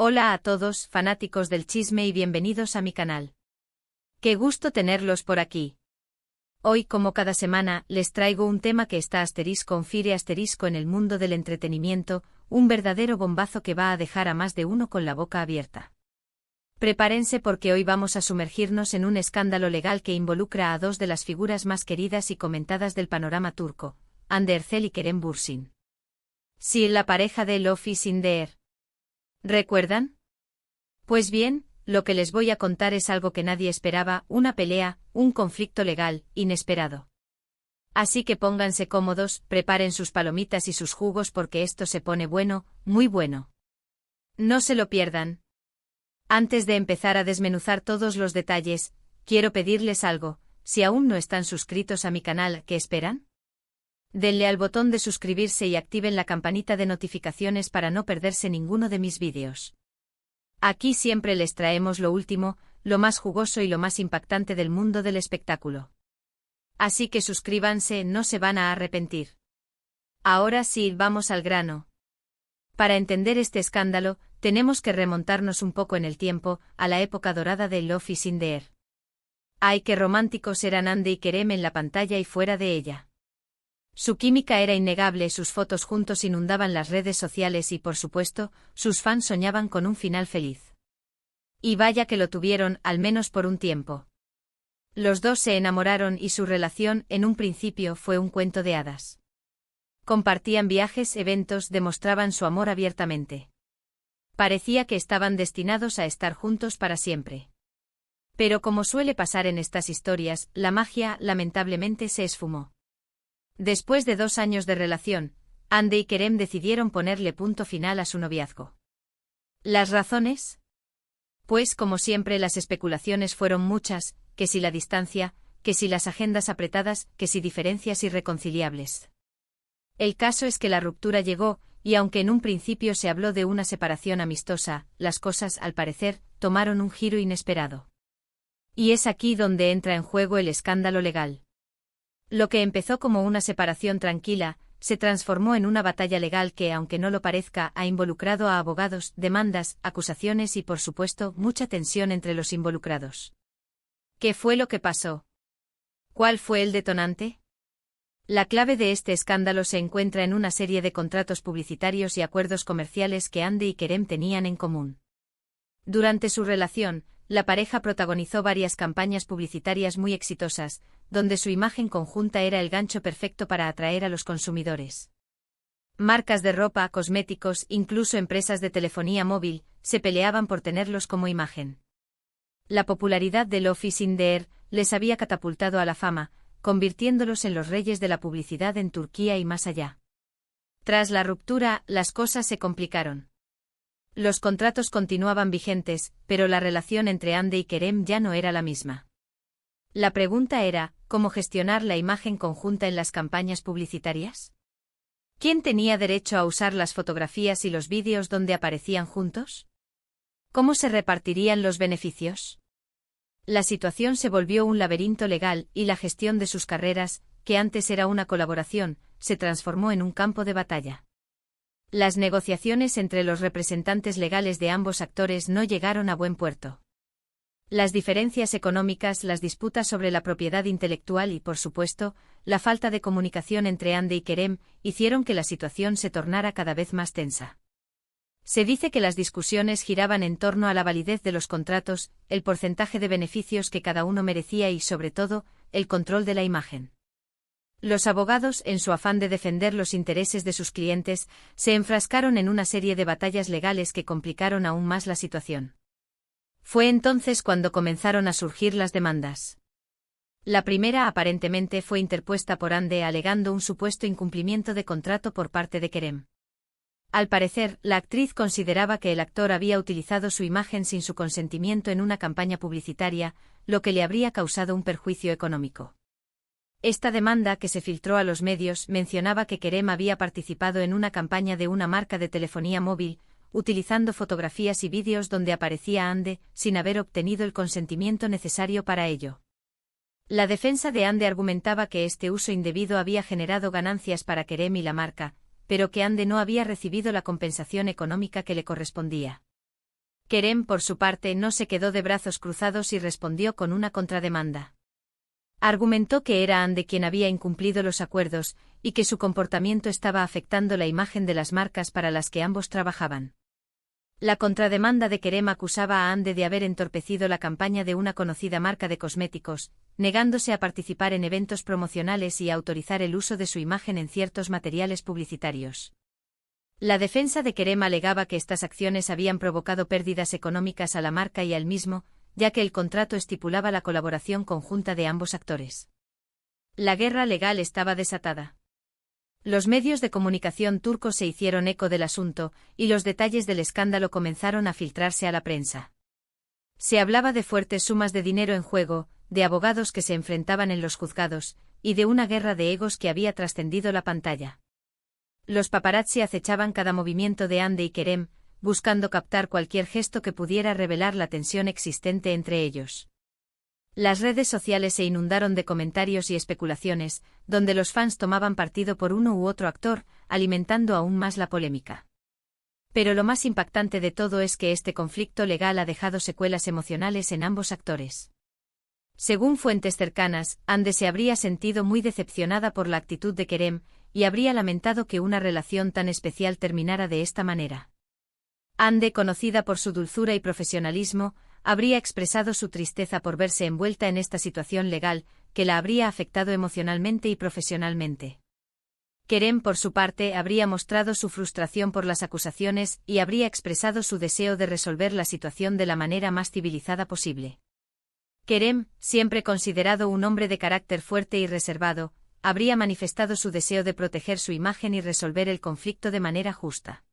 Hola a todos, fanáticos del chisme y bienvenidos a mi canal. Qué gusto tenerlos por aquí. Hoy, como cada semana, les traigo un tema que está *on fire* en el mundo del entretenimiento, un verdadero bombazo que va a dejar a más de uno con la boca abierta. Prepárense porque hoy vamos a sumergirnos en un escándalo legal que involucra a dos de las figuras más queridas y comentadas del panorama turco, Hande Erçel y Kerem Bürsin. Sí, la pareja de Love is in the air. ¿Recuerdan? Pues bien, lo que les voy a contar es algo que nadie esperaba, una pelea, un conflicto legal, inesperado. Así que pónganse cómodos, preparen sus palomitas y sus jugos porque esto se pone bueno, muy bueno. No se lo pierdan. Antes de empezar a desmenuzar todos los detalles, quiero pedirles algo, si aún no están suscritos a mi canal, ¿qué esperan? Denle al botón de suscribirse y activen la campanita de notificaciones para no perderse ninguno de mis vídeos. Aquí siempre les traemos lo último, lo más jugoso y lo más impactante del mundo del espectáculo. Así que suscríbanse, no se van a arrepentir. Ahora sí, vamos al grano. Para entender este escándalo, tenemos que remontarnos un poco en el tiempo, a la época dorada de Love is in the air. Ay, qué románticos eran Hande y Kerem en la pantalla y fuera de ella. Su química era innegable, sus fotos juntos inundaban las redes sociales y, por supuesto, sus fans soñaban con un final feliz. Y vaya que lo tuvieron, al menos por un tiempo. Los dos se enamoraron y su relación, en un principio, fue un cuento de hadas. Compartían viajes, eventos, demostraban su amor abiertamente. Parecía que estaban destinados a estar juntos para siempre. Pero como suele pasar en estas historias, la magia, lamentablemente, se esfumó. Después de 2 años de relación, Hande y Kerem decidieron ponerle punto final a su noviazgo. ¿Las razones? Pues como siempre las especulaciones fueron muchas, que si la distancia, que si las agendas apretadas, que si diferencias irreconciliables. El caso es que la ruptura llegó, y aunque en un principio se habló de una separación amistosa, las cosas, al parecer, tomaron un giro inesperado. Y es aquí donde entra en juego el escándalo legal. Lo que empezó como una separación tranquila, se transformó en una batalla legal que, aunque no lo parezca, ha involucrado a abogados, demandas, acusaciones y, por supuesto, mucha tensión entre los involucrados. ¿Qué fue lo que pasó? ¿Cuál fue el detonante? La clave de este escándalo se encuentra en una serie de contratos publicitarios y acuerdos comerciales que Hande y Kerem tenían en común. Durante su relación, la pareja protagonizó varias campañas publicitarias muy exitosas, donde su imagen conjunta era el gancho perfecto para atraer a los consumidores. Marcas de ropa, cosméticos, incluso empresas de telefonía móvil, se peleaban por tenerlos como imagen. La popularidad de Love is in the air les había catapultado a la fama, convirtiéndolos en los reyes de la publicidad en Turquía y más allá. Tras la ruptura, las cosas se complicaron. Los contratos continuaban vigentes, pero la relación entre Hande y Kerem ya no era la misma. La pregunta era, ¿cómo gestionar la imagen conjunta en las campañas publicitarias? ¿Quién tenía derecho a usar las fotografías y los vídeos donde aparecían juntos? ¿Cómo se repartirían los beneficios? La situación se volvió un laberinto legal y la gestión de sus carreras, que antes era una colaboración, se transformó en un campo de batalla. Las negociaciones entre los representantes legales de ambos actores no llegaron a buen puerto. Las diferencias económicas, las disputas sobre la propiedad intelectual y, por supuesto, la falta de comunicación entre Hande y Kerem hicieron que la situación se tornara cada vez más tensa. Se dice que las discusiones giraban en torno a la validez de los contratos, el porcentaje de beneficios que cada uno merecía y, sobre todo, el control de la imagen. Los abogados, en su afán de defender los intereses de sus clientes, se enfrascaron en una serie de batallas legales que complicaron aún más la situación. Fue entonces cuando comenzaron a surgir las demandas. La primera aparentemente fue interpuesta por Hande alegando un supuesto incumplimiento de contrato por parte de Kerem. Al parecer, la actriz consideraba que el actor había utilizado su imagen sin su consentimiento en una campaña publicitaria, lo que le habría causado un perjuicio económico. Esta demanda, que se filtró a los medios, mencionaba que Kerem había participado en una campaña de una marca de telefonía móvil, utilizando fotografías y vídeos donde aparecía Hande, sin haber obtenido el consentimiento necesario para ello. La defensa de Hande argumentaba que este uso indebido había generado ganancias para Kerem y la marca, pero que Hande no había recibido la compensación económica que le correspondía. Kerem, por su parte, no se quedó de brazos cruzados y respondió con una contrademanda. Argumentó que era Hande quien había incumplido los acuerdos, y que su comportamiento estaba afectando la imagen de las marcas para las que ambos trabajaban. La contrademanda de Kerem acusaba a Hande de haber entorpecido la campaña de una conocida marca de cosméticos, negándose a participar en eventos promocionales y a autorizar el uso de su imagen en ciertos materiales publicitarios. La defensa de Kerem alegaba que estas acciones habían provocado pérdidas económicas a la marca y a él mismo, ya que el contrato estipulaba la colaboración conjunta de ambos actores. La guerra legal estaba desatada. Los medios de comunicación turcos se hicieron eco del asunto, y los detalles del escándalo comenzaron a filtrarse a la prensa. Se hablaba de fuertes sumas de dinero en juego, de abogados que se enfrentaban en los juzgados, y de una guerra de egos que había trascendido la pantalla. Los paparazzi acechaban cada movimiento de Hande y Kerem, buscando captar cualquier gesto que pudiera revelar la tensión existente entre ellos. Las redes sociales se inundaron de comentarios y especulaciones, donde los fans tomaban partido por uno u otro actor, alimentando aún más la polémica. Pero lo más impactante de todo es que este conflicto legal ha dejado secuelas emocionales en ambos actores. Según fuentes cercanas, Hande se habría sentido muy decepcionada por la actitud de Kerem, y habría lamentado que una relación tan especial terminara de esta manera. Hande, conocida por su dulzura y profesionalismo, habría expresado su tristeza por verse envuelta en esta situación legal, que la habría afectado emocionalmente y profesionalmente. Kerem, por su parte, habría mostrado su frustración por las acusaciones y habría expresado su deseo de resolver la situación de la manera más civilizada posible. Kerem, siempre considerado un hombre de carácter fuerte y reservado, habría manifestado su deseo de proteger su imagen y resolver el conflicto de manera justa.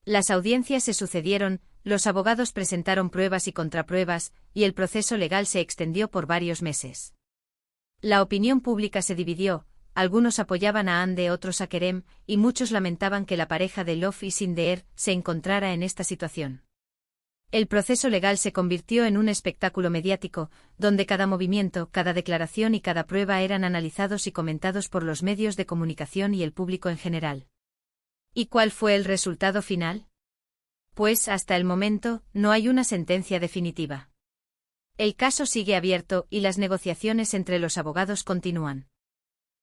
Las audiencias se sucedieron, los abogados presentaron pruebas y contrapruebas, y el proceso legal se extendió por varios meses. La opinión pública se dividió, algunos apoyaban a Hande, otros a Kerem, y muchos lamentaban que la pareja de Love y Sindeer se encontrara en esta situación. El proceso legal se convirtió en un espectáculo mediático, donde cada movimiento, cada declaración y cada prueba eran analizados y comentados por los medios de comunicación y el público en general. ¿Y cuál fue el resultado final? Pues, hasta el momento, no hay una sentencia definitiva. El caso sigue abierto y las negociaciones entre los abogados continúan.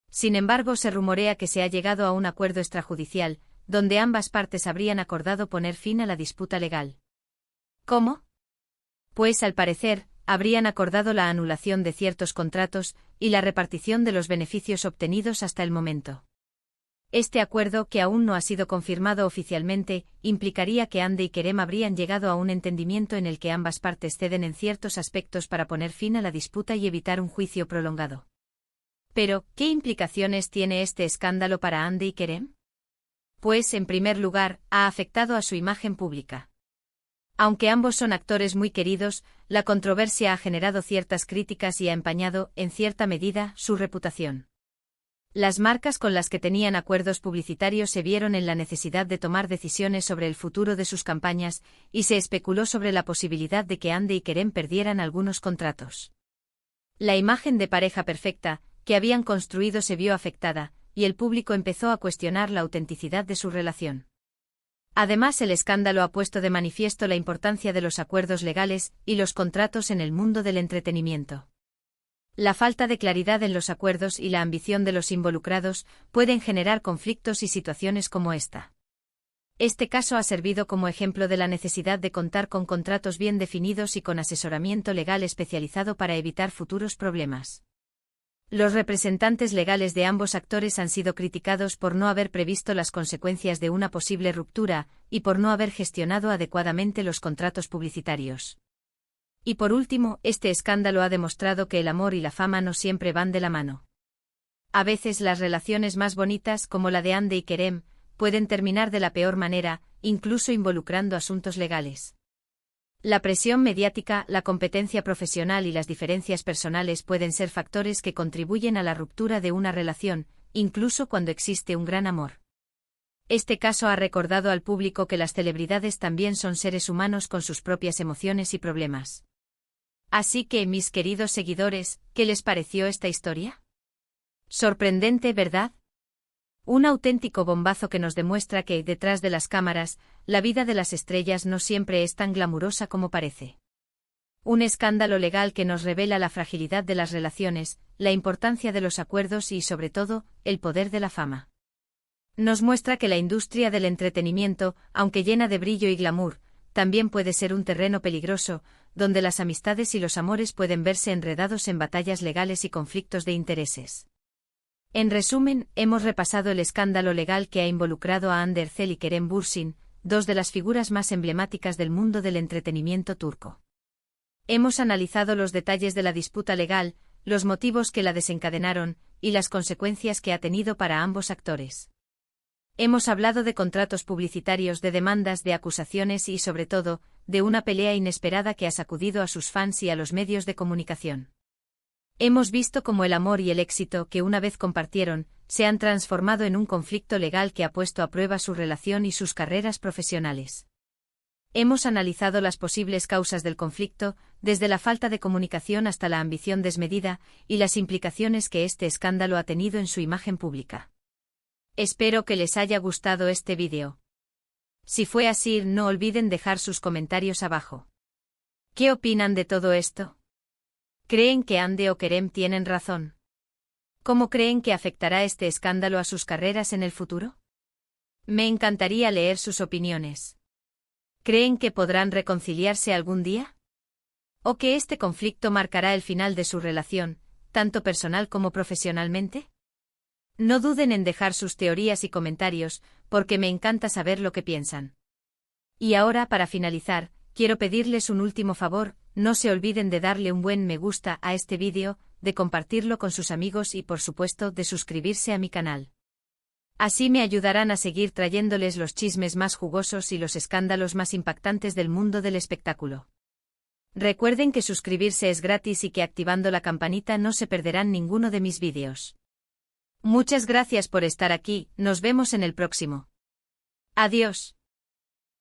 Sin embargo, se rumorea que se ha llegado a un acuerdo extrajudicial, donde ambas partes habrían acordado poner fin a la disputa legal. ¿Cómo? Pues, al parecer, habrían acordado la anulación de ciertos contratos y la repartición de los beneficios obtenidos hasta el momento. Este acuerdo, que aún no ha sido confirmado oficialmente, implicaría que Hande y Kerem habrían llegado a un entendimiento en el que ambas partes ceden en ciertos aspectos para poner fin a la disputa y evitar un juicio prolongado. Pero, ¿qué implicaciones tiene este escándalo para Hande y Kerem? Pues, en primer lugar, ha afectado a su imagen pública. Aunque ambos son actores muy queridos, la controversia ha generado ciertas críticas y ha empañado, en cierta medida, su reputación. Las marcas con las que tenían acuerdos publicitarios se vieron en la necesidad de tomar decisiones sobre el futuro de sus campañas, y se especuló sobre la posibilidad de que Hande y Kerem perdieran algunos contratos. La imagen de pareja perfecta que habían construido se vio afectada, y el público empezó a cuestionar la autenticidad de su relación. Además, el escándalo ha puesto de manifiesto la importancia de los acuerdos legales y los contratos en el mundo del entretenimiento. La falta de claridad en los acuerdos y la ambición de los involucrados pueden generar conflictos y situaciones como esta. Este caso ha servido como ejemplo de la necesidad de contar con contratos bien definidos y con asesoramiento legal especializado para evitar futuros problemas. Los representantes legales de ambos actores han sido criticados por no haber previsto las consecuencias de una posible ruptura y por no haber gestionado adecuadamente los contratos publicitarios. Y por último, este escándalo ha demostrado que el amor y la fama no siempre van de la mano. A veces las relaciones más bonitas, como la de Hande y Kerem, pueden terminar de la peor manera, incluso involucrando asuntos legales. La presión mediática, la competencia profesional y las diferencias personales pueden ser factores que contribuyen a la ruptura de una relación, incluso cuando existe un gran amor. Este caso ha recordado al público que las celebridades también son seres humanos con sus propias emociones y problemas. Así que, mis queridos seguidores, ¿qué les pareció esta historia? Sorprendente, ¿verdad? Un auténtico bombazo que nos demuestra que, detrás de las cámaras, la vida de las estrellas no siempre es tan glamurosa como parece. Un escándalo legal que nos revela la fragilidad de las relaciones, la importancia de los acuerdos y, sobre todo, el poder de la fama. Nos muestra que la industria del entretenimiento, aunque llena de brillo y glamour, también puede ser un terreno peligroso, donde las amistades y los amores pueden verse enredados en batallas legales y conflictos de intereses. En resumen, hemos repasado el escándalo legal que ha involucrado a Hande Erçel y Kerem Bürsin, dos de las figuras más emblemáticas del mundo del entretenimiento turco. Hemos analizado los detalles de la disputa legal, los motivos que la desencadenaron, y las consecuencias que ha tenido para ambos actores. Hemos hablado de contratos publicitarios, de demandas, de acusaciones y, sobre todo, de una pelea inesperada que ha sacudido a sus fans y a los medios de comunicación. Hemos visto cómo el amor y el éxito que una vez compartieron, se han transformado en un conflicto legal que ha puesto a prueba su relación y sus carreras profesionales. Hemos analizado las posibles causas del conflicto, desde la falta de comunicación hasta la ambición desmedida, y las implicaciones que este escándalo ha tenido en su imagen pública. Espero que les haya gustado este vídeo. Si fue así, no olviden dejar sus comentarios abajo. ¿Qué opinan de todo esto? ¿Creen que Hande o Kerem tienen razón? ¿Cómo creen que afectará este escándalo a sus carreras en el futuro? Me encantaría leer sus opiniones. ¿Creen que podrán reconciliarse algún día? ¿O que este conflicto marcará el final de su relación, tanto personal como profesionalmente? No duden en dejar sus teorías y comentarios, porque me encanta saber lo que piensan. Y ahora, para finalizar, quiero pedirles un último favor: no se olviden de darle un buen me gusta a este vídeo, de compartirlo con sus amigos y, por supuesto, de suscribirse a mi canal. Así me ayudarán a seguir trayéndoles los chismes más jugosos y los escándalos más impactantes del mundo del espectáculo. Recuerden que suscribirse es gratis y que activando la campanita no se perderán ninguno de mis vídeos. Muchas gracias por estar aquí, nos vemos en el próximo. Adiós.